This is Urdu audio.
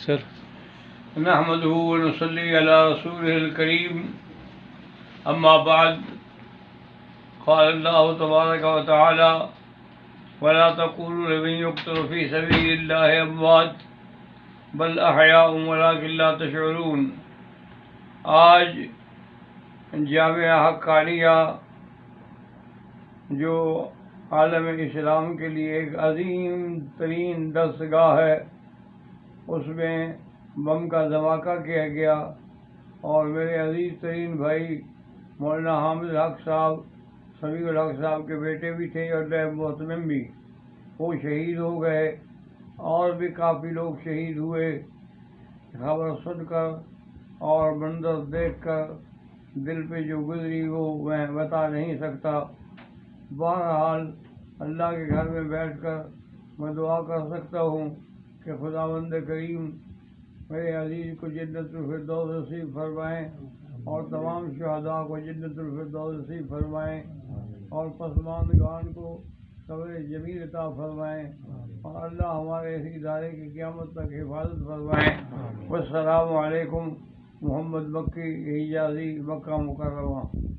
سر نحمده ونصلي على رسوله الكريم أما بعد قال الله تبارك وتعالى ولا تقولوا لمن يقتل في سبيل الله أموات بل أحياء ولكن لا تشعرون۔ آج جامعہ حقانیہ جو عالم اسلام کے لیے ایک عظیم ترین درسگاہ ہے، اس میں بم کا دھماکہ کیا گیا اور میرے عزیز ترین بھائی مولانا حامد حق صاحب، سمیع الحق صاحب کے بیٹے بھی تھے اور نائب محتمم بھی، وہ شہید ہو گئے اور بھی کافی لوگ شہید ہوئے۔ خبر سن کر اور منظر دیکھ کر دل پہ جو گزری وہ میں بتا نہیں سکتا۔ بہرحال اللہ کے گھر میں بیٹھ کر میں دعا کر سکتا ہوں کہ خداوند کریم میرے عزیز کو جنت الفردوس نصیب فرمائیں اور تمام شہداء کو جنت الفردوس نصیب فرمائیں اور پسماندگان کو صبر جمیل عطا فرمائیں اور اللہ ہمارے اس ادارے کی قیامت تک حفاظت فرمائیں۔ والسلام علیکم۔ محمد مکی حجازی، مکہ مکرمہ۔